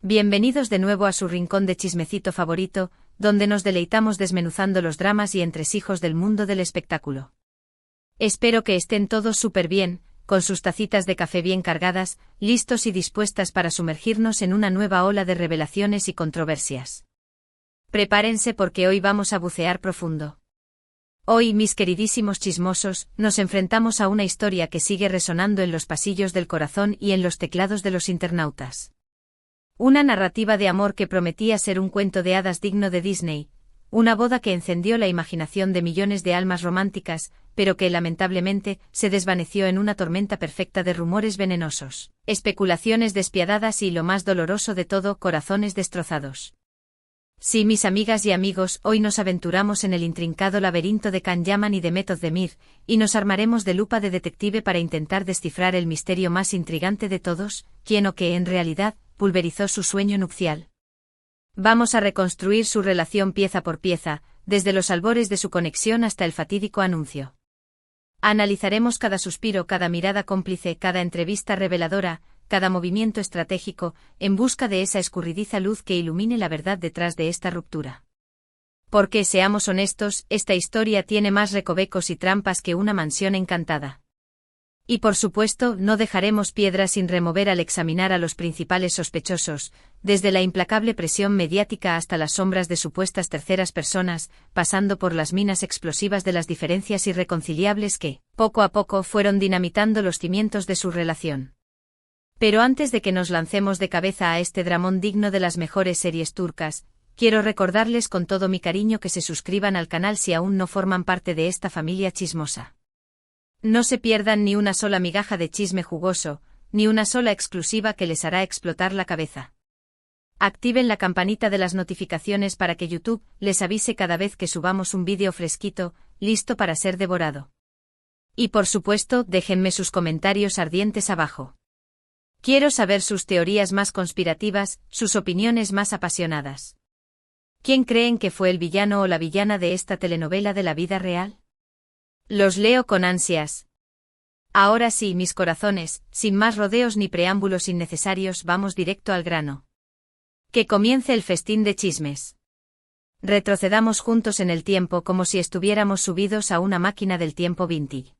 Bienvenidos de nuevo a su rincón de chismecito favorito, donde nos deleitamos desmenuzando los dramas y entresijos del mundo del espectáculo. Espero que estén todos súper bien, con sus tacitas de café bien cargadas, listos y dispuestas para sumergirnos en una nueva ola de revelaciones y controversias. Prepárense porque hoy vamos a bucear profundo. Hoy, mis queridísimos chismosos, nos enfrentamos a una historia que sigue resonando en los pasillos del corazón y en los teclados de los internautas. Una narrativa de amor que prometía ser un cuento de hadas digno de Disney, una boda que encendió la imaginación de millones de almas románticas, pero que lamentablemente se desvaneció en una tormenta perfecta de rumores venenosos, especulaciones despiadadas y, lo más doloroso de todo, corazones destrozados. Sí, mis amigas y amigos, hoy nos aventuramos en el intrincado laberinto de Can Yaman y de Method de Mir, y nos armaremos de lupa de detective para intentar descifrar el misterio más intrigante de todos, quién o qué en realidad pulverizó su sueño nupcial. Vamos a reconstruir su relación pieza por pieza, desde los albores de su conexión hasta el fatídico anuncio. Analizaremos cada suspiro, cada mirada cómplice, cada entrevista reveladora, cada movimiento estratégico, en busca de esa escurridiza luz que ilumine la verdad detrás de esta ruptura. Porque, seamos honestos, esta historia tiene más recovecos y trampas que una mansión encantada. Y por supuesto, no dejaremos piedra sin remover al examinar a los principales sospechosos, desde la implacable presión mediática hasta las sombras de supuestas terceras personas, pasando por las minas explosivas de las diferencias irreconciliables que, poco a poco, fueron dinamitando los cimientos de su relación. Pero antes de que nos lancemos de cabeza a este dramón digno de las mejores series turcas, quiero recordarles con todo mi cariño que se suscriban al canal si aún no forman parte de esta familia chismosa. No se pierdan ni una sola migaja de chisme jugoso, ni una sola exclusiva que les hará explotar la cabeza. Activen la campanita de las notificaciones para que YouTube les avise cada vez que subamos un vídeo fresquito, listo para ser devorado. Y por supuesto, déjenme sus comentarios ardientes abajo. Quiero saber sus teorías más conspirativas, sus opiniones más apasionadas. ¿Quién creen que fue el villano o la villana de esta telenovela de la vida real? Los leo con ansias. Ahora sí, mis corazones, sin más rodeos ni preámbulos innecesarios, vamos directo al grano. Que comience el festín de chismes. Retrocedamos juntos en el tiempo como si estuviéramos subidos a una máquina del tiempo vintage.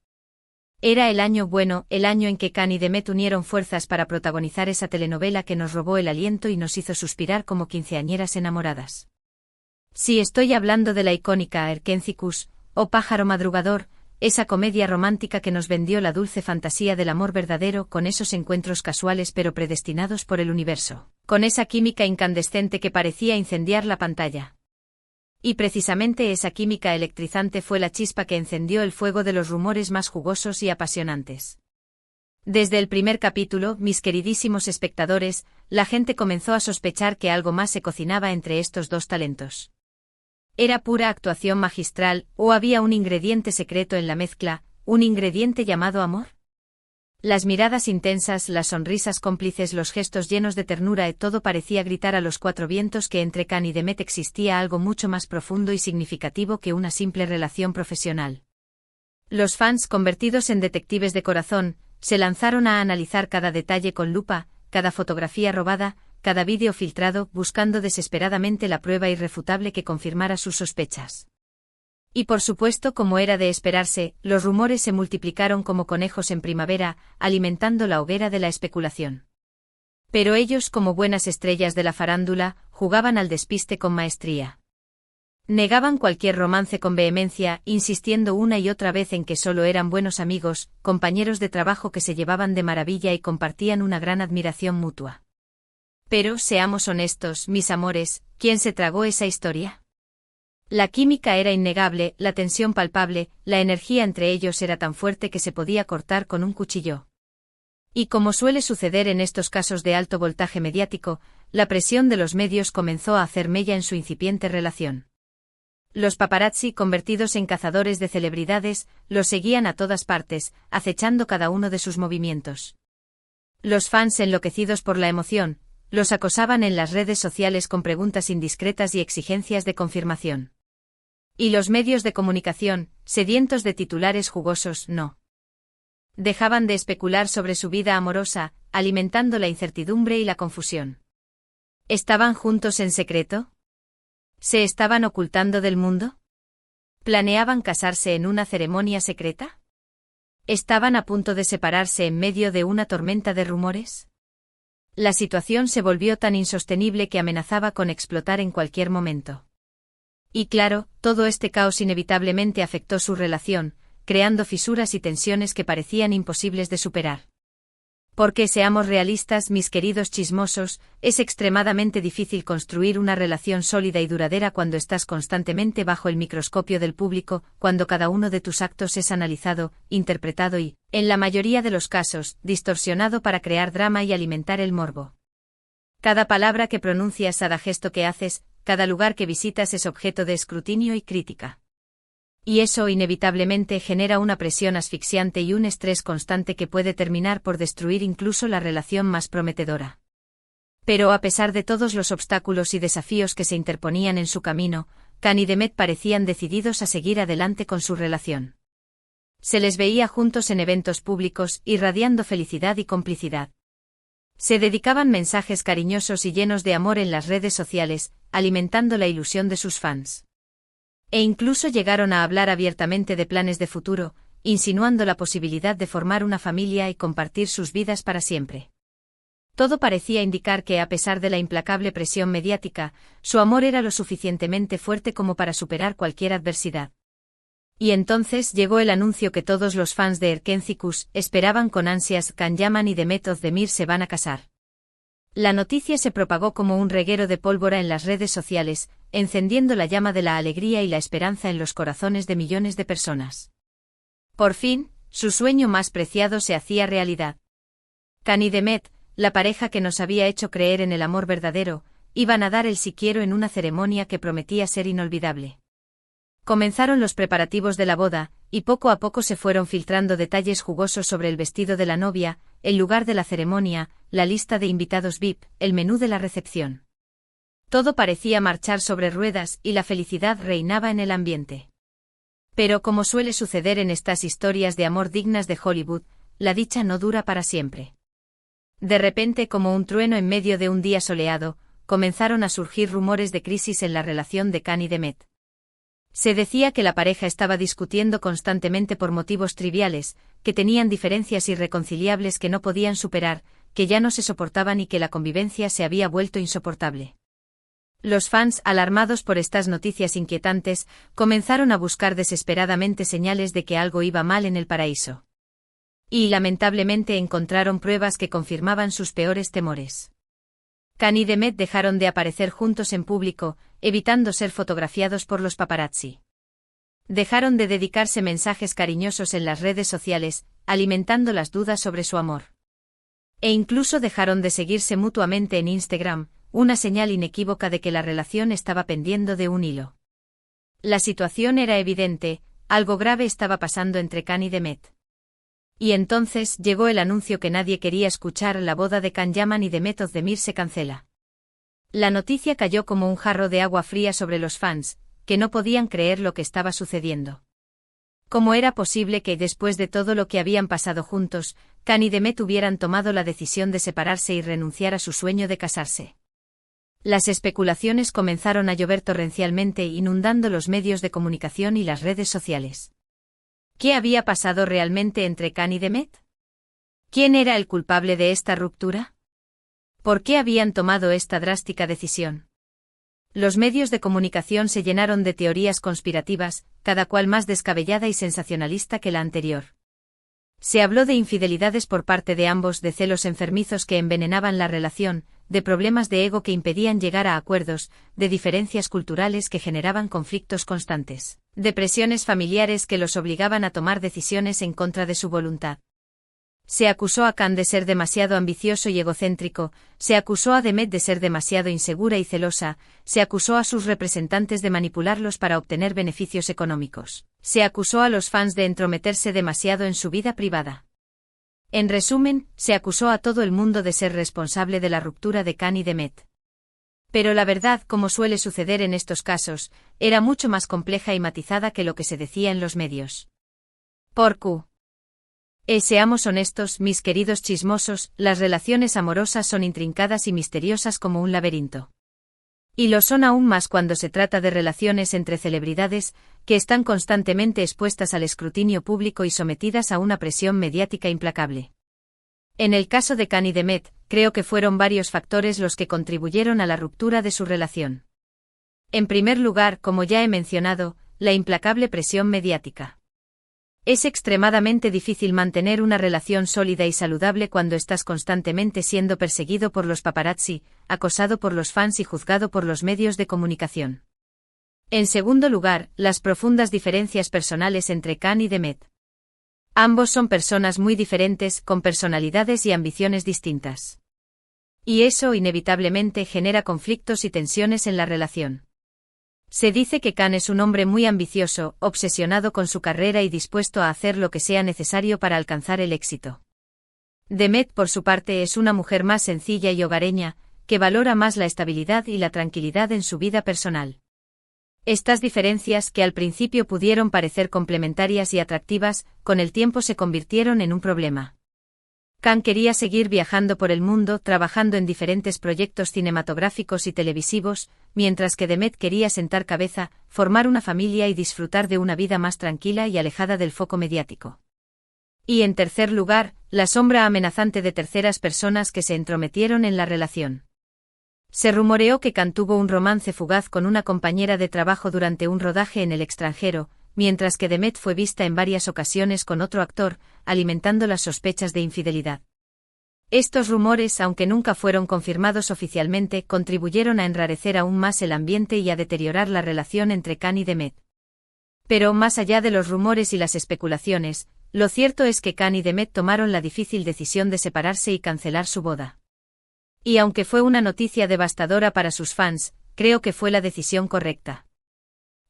Era el año bueno, el año en que Can y Demet unieron fuerzas para protagonizar esa telenovela que nos robó el aliento y nos hizo suspirar como quinceañeras enamoradas. Sí, estoy hablando de la icónica Erkencikus, o Pájaro Madrugador, esa comedia romántica que nos vendió la dulce fantasía del amor verdadero con esos encuentros casuales pero predestinados por el universo, con esa química incandescente que parecía incendiar la pantalla. Y precisamente esa química electrizante fue la chispa que encendió el fuego de los rumores más jugosos y apasionantes. Desde el primer capítulo, mis queridísimos espectadores, la gente comenzó a sospechar que algo más se cocinaba entre estos dos talentos. ¿Era pura actuación magistral, o había un ingrediente secreto en la mezcla, un ingrediente llamado amor? Las miradas intensas, las sonrisas cómplices, los gestos llenos de ternura, todo parecía gritar a los cuatro vientos que entre Can y Demet existía algo mucho más profundo y significativo que una simple relación profesional. Los fans, convertidos en detectives de corazón, se lanzaron a analizar cada detalle con lupa, cada fotografía robada, cada vídeo filtrado, buscando desesperadamente la prueba irrefutable que confirmara sus sospechas. Y por supuesto, como era de esperarse, los rumores se multiplicaron como conejos en primavera, alimentando la hoguera de la especulación. Pero ellos, como buenas estrellas de la farándula, jugaban al despiste con maestría. Negaban cualquier romance con vehemencia, insistiendo una y otra vez en que solo eran buenos amigos, compañeros de trabajo que se llevaban de maravilla y compartían una gran admiración mutua. Pero, seamos honestos, mis amores, ¿quién se tragó esa historia? La química era innegable, la tensión palpable, la energía entre ellos era tan fuerte que se podía cortar con un cuchillo. Y como suele suceder en estos casos de alto voltaje mediático, la presión de los medios comenzó a hacer mella en su incipiente relación. Los paparazzi, convertidos en cazadores de celebridades, los seguían a todas partes, acechando cada uno de sus movimientos. Los fans, enloquecidos por la emoción, los acosaban en las redes sociales con preguntas indiscretas y exigencias de confirmación. Y los medios de comunicación, sedientos de titulares jugosos, no dejaban de especular sobre su vida amorosa, alimentando la incertidumbre y la confusión. ¿Estaban juntos en secreto? ¿Se estaban ocultando del mundo? ¿Planeaban casarse en una ceremonia secreta? ¿Estaban a punto de separarse en medio de una tormenta de rumores? La situación se volvió tan insostenible que amenazaba con explotar en cualquier momento. Y claro, todo este caos inevitablemente afectó su relación, creando fisuras y tensiones que parecían imposibles de superar. Porque seamos realistas, mis queridos chismosos, es extremadamente difícil construir una relación sólida y duradera cuando estás constantemente bajo el microscopio del público, cuando cada uno de tus actos es analizado, interpretado y, en la mayoría de los casos, distorsionado para crear drama y alimentar el morbo. Cada palabra que pronuncias, cada gesto que haces, cada lugar que visitas es objeto de escrutinio y crítica. Y eso inevitablemente genera una presión asfixiante y un estrés constante que puede terminar por destruir incluso la relación más prometedora. Pero a pesar de todos los obstáculos y desafíos que se interponían en su camino, Can y Demet parecían decididos a seguir adelante con su relación. Se les veía juntos en eventos públicos, irradiando felicidad y complicidad. Se dedicaban mensajes cariñosos y llenos de amor en las redes sociales, alimentando la ilusión de sus fans. E incluso llegaron a hablar abiertamente de planes de futuro, insinuando la posibilidad de formar una familia y compartir sus vidas para siempre. Todo parecía indicar que, a pesar de la implacable presión mediática, su amor era lo suficientemente fuerte como para superar cualquier adversidad. Y entonces llegó el anuncio que todos los fans de Erkencikus esperaban con ansias: Can Yaman y Demet Özdemir se van a casar. La noticia se propagó como un reguero de pólvora en las redes sociales, encendiendo la llama de la alegría y la esperanza en los corazones de millones de personas. Por fin, su sueño más preciado se hacía realidad. Can y Demet, la pareja que nos había hecho creer en el amor verdadero, iban a dar el sí quiero en una ceremonia que prometía ser inolvidable. Comenzaron los preparativos de la boda, y poco a poco se fueron filtrando detalles jugosos sobre el vestido de la novia, el lugar de la ceremonia, la lista de invitados VIP, el menú de la recepción. Todo parecía marchar sobre ruedas y la felicidad reinaba en el ambiente. Pero como suele suceder en estas historias de amor dignas de Hollywood, la dicha no dura para siempre. De repente, como un trueno en medio de un día soleado, comenzaron a surgir rumores de crisis en la relación de Can y Demet. Se decía que la pareja estaba discutiendo constantemente por motivos triviales, que tenían diferencias irreconciliables que no podían superar, que ya no se soportaban y que la convivencia se había vuelto insoportable. Los fans, alarmados por estas noticias inquietantes, comenzaron a buscar desesperadamente señales de que algo iba mal en el paraíso. Y lamentablemente encontraron pruebas que confirmaban sus peores temores. Can y Demet dejaron de aparecer juntos en público, evitando ser fotografiados por los paparazzi. Dejaron de dedicarse mensajes cariñosos en las redes sociales, alimentando las dudas sobre su amor. E incluso dejaron de seguirse mutuamente en Instagram, una señal inequívoca de que la relación estaba pendiendo de un hilo. La situación era evidente, algo grave estaba pasando entre Can y Demet. Y entonces llegó el anuncio que nadie quería escuchar: la boda de Can Yaman y Demet Özdemir se cancela. La noticia cayó como un jarro de agua fría sobre los fans, que no podían creer lo que estaba sucediendo. ¿Cómo era posible que, después de todo lo que habían pasado juntos, Can y Demet hubieran tomado la decisión de separarse y renunciar a su sueño de casarse? Las especulaciones comenzaron a llover torrencialmente, inundando los medios de comunicación y las redes sociales. ¿Qué había pasado realmente entre Can y Demet? ¿Quién era el culpable de esta ruptura? ¿Por qué habían tomado esta drástica decisión? Los medios de comunicación se llenaron de teorías conspirativas, cada cual más descabellada y sensacionalista que la anterior. Se habló de infidelidades por parte de ambos, de celos enfermizos que envenenaban la relación, de problemas de ego que impedían llegar a acuerdos, de diferencias culturales que generaban conflictos constantes, de presiones familiares que los obligaban a tomar decisiones en contra de su voluntad. Se acusó a Can de ser demasiado ambicioso y egocéntrico, se acusó a Demet de ser demasiado insegura y celosa, se acusó a sus representantes de manipularlos para obtener beneficios económicos, se acusó a los fans de entrometerse demasiado en su vida privada. En resumen, se acusó a todo el mundo de ser responsable de la ruptura de Can y Demet. Pero la verdad, como suele suceder en estos casos, era mucho más compleja y matizada que lo que se decía en los medios. Por Q. Seamos honestos, mis queridos chismosos, las relaciones amorosas son intrincadas y misteriosas como un laberinto. Y lo son aún más cuando se trata de relaciones entre celebridades, que están constantemente expuestas al escrutinio público y sometidas a una presión mediática implacable. En el caso de Khan y Demet, creo que fueron varios factores los que contribuyeron a la ruptura de su relación. En primer lugar, como ya he mencionado, la implacable presión mediática. Es extremadamente difícil mantener una relación sólida y saludable cuando estás constantemente siendo perseguido por los paparazzi, acosado por los fans y juzgado por los medios de comunicación. En segundo lugar, las profundas diferencias personales entre Khan y Demet. Ambos son personas muy diferentes, con personalidades y ambiciones distintas. Y eso inevitablemente genera conflictos y tensiones en la relación. Se dice que Khan es un hombre muy ambicioso, obsesionado con su carrera y dispuesto a hacer lo que sea necesario para alcanzar el éxito. Demet, por su parte, es una mujer más sencilla y hogareña, que valora más la estabilidad y la tranquilidad en su vida personal. Estas diferencias, que al principio pudieron parecer complementarias y atractivas, con el tiempo se convirtieron en un problema. Khan quería seguir viajando por el mundo, trabajando en diferentes proyectos cinematográficos y televisivos, mientras que Demet quería sentar cabeza, formar una familia y disfrutar de una vida más tranquila y alejada del foco mediático. Y en tercer lugar, la sombra amenazante de terceras personas que se entrometieron en la relación. Se rumoreó que Khan tuvo un romance fugaz con una compañera de trabajo durante un rodaje en el extranjero, mientras que Demet fue vista en varias ocasiones con otro actor, alimentando las sospechas de infidelidad. Estos rumores, aunque nunca fueron confirmados oficialmente, contribuyeron a enrarecer aún más el ambiente y a deteriorar la relación entre Khan y Demet. Pero más allá de los rumores y las especulaciones, lo cierto es que Khan y Demet tomaron la difícil decisión de separarse y cancelar su boda. Y aunque fue una noticia devastadora para sus fans, creo que fue la decisión correcta.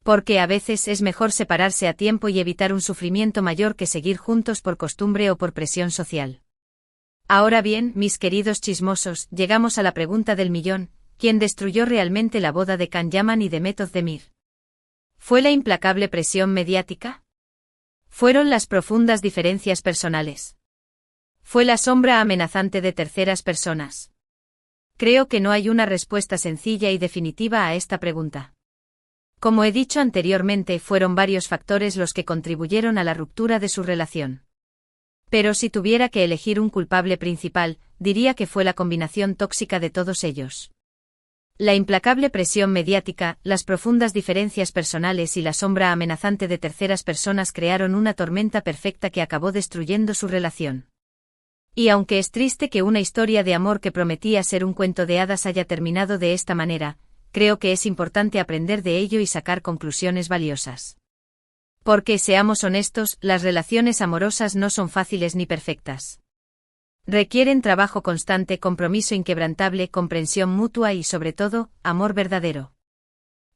Porque a veces es mejor separarse a tiempo y evitar un sufrimiento mayor que seguir juntos por costumbre o por presión social. Ahora bien, mis queridos chismosos, llegamos a la pregunta del millón: ¿quién destruyó realmente la boda de Khan Yaman y Demet Özdemir? ¿Fue la implacable presión mediática? ¿Fueron las profundas diferencias personales? ¿Fue la sombra amenazante de terceras personas? Creo que no hay una respuesta sencilla y definitiva a esta pregunta. Como he dicho anteriormente, fueron varios factores los que contribuyeron a la ruptura de su relación. Pero si tuviera que elegir un culpable principal, diría que fue la combinación tóxica de todos ellos. La implacable presión mediática, las profundas diferencias personales y la sombra amenazante de terceras personas crearon una tormenta perfecta que acabó destruyendo su relación. Y aunque es triste que una historia de amor que prometía ser un cuento de hadas haya terminado de esta manera, creo que es importante aprender de ello y sacar conclusiones valiosas. Porque, seamos honestos, las relaciones amorosas no son fáciles ni perfectas. Requieren trabajo constante, compromiso inquebrantable, comprensión mutua y, sobre todo, amor verdadero.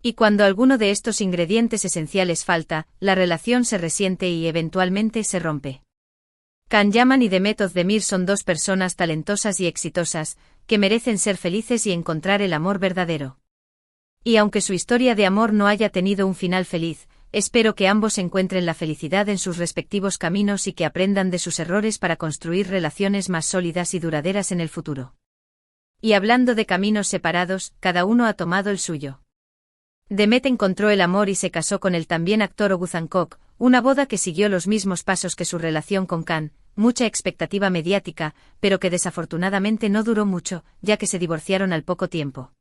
Y cuando alguno de estos ingredientes esenciales falta, la relación se resiente y eventualmente se rompe. Khan Yaman y Demet Özdemir son dos personas talentosas y exitosas, que merecen ser felices y encontrar el amor verdadero. Y aunque su historia de amor no haya tenido un final feliz, espero que ambos encuentren la felicidad en sus respectivos caminos y que aprendan de sus errores para construir relaciones más sólidas y duraderas en el futuro. Y hablando de caminos separados, cada uno ha tomado el suyo. Demet encontró el amor y se casó con el también actor Oguzhan Koç, una boda que siguió los mismos pasos que su relación con Khan, mucha expectativa mediática, pero que desafortunadamente no duró mucho, ya que se divorciaron al poco tiempo.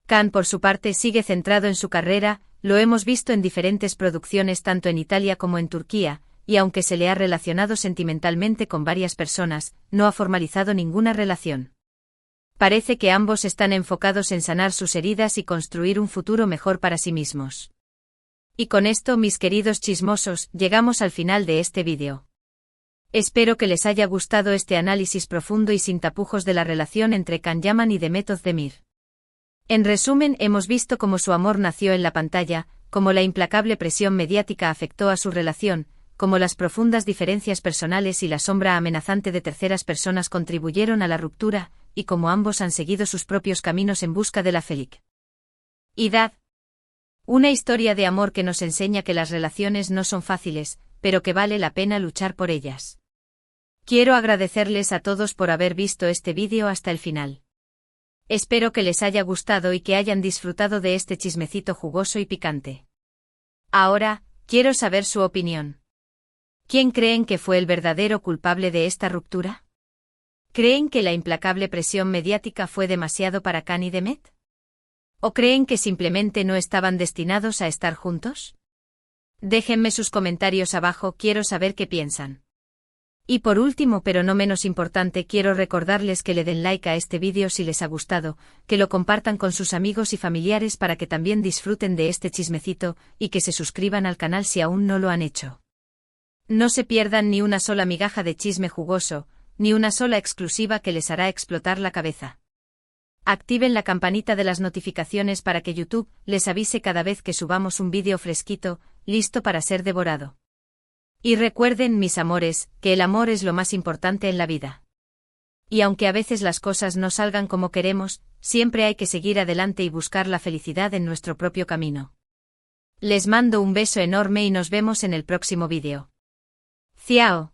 Khan, por su parte, sigue centrado en su carrera, lo hemos visto en diferentes producciones tanto en Italia como en Turquía, y aunque se le ha relacionado sentimentalmente con varias personas, no ha formalizado ninguna relación. Parece que ambos están enfocados en sanar sus heridas y construir un futuro mejor para sí mismos. Y con esto, mis queridos chismosos, llegamos al final de este vídeo. Espero que les haya gustado este análisis profundo y sin tapujos de la relación entre Khan Yaman y Demet Özdemir. En resumen, hemos visto cómo su amor nació en la pantalla, cómo la implacable presión mediática afectó a su relación, cómo las profundas diferencias personales y la sombra amenazante de terceras personas contribuyeron a la ruptura, y cómo ambos han seguido sus propios caminos en busca de la felicidad. Una historia de amor que nos enseña que las relaciones no son fáciles, pero que vale la pena luchar por ellas. Quiero agradecerles a todos por haber visto este vídeo hasta el final. Espero que les haya gustado y que hayan disfrutado de este chismecito jugoso y picante. Ahora, quiero saber su opinión. ¿Quién creen que fue el verdadero culpable de esta ruptura? ¿Creen que la implacable presión mediática fue demasiado para Khan y Demet? ¿O creen que simplemente no estaban destinados a estar juntos? Déjenme sus comentarios abajo, quiero saber qué piensan. Y por último, pero no menos importante, quiero recordarles que le den like a este vídeo si les ha gustado, que lo compartan con sus amigos y familiares para que también disfruten de este chismecito, y que se suscriban al canal si aún no lo han hecho. No se pierdan ni una sola migaja de chisme jugoso, ni una sola exclusiva que les hará explotar la cabeza. Activen la campanita de las notificaciones para que YouTube les avise cada vez que subamos un vídeo fresquito, listo para ser devorado. Y recuerden, mis amores, que el amor es lo más importante en la vida. Y aunque a veces las cosas no salgan como queremos, siempre hay que seguir adelante y buscar la felicidad en nuestro propio camino. Les mando un beso enorme y nos vemos en el próximo vídeo. Ciao.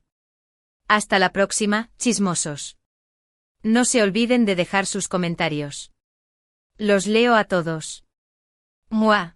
Hasta la próxima, chismosos. No se olviden de dejar sus comentarios. Los leo a todos. Mua.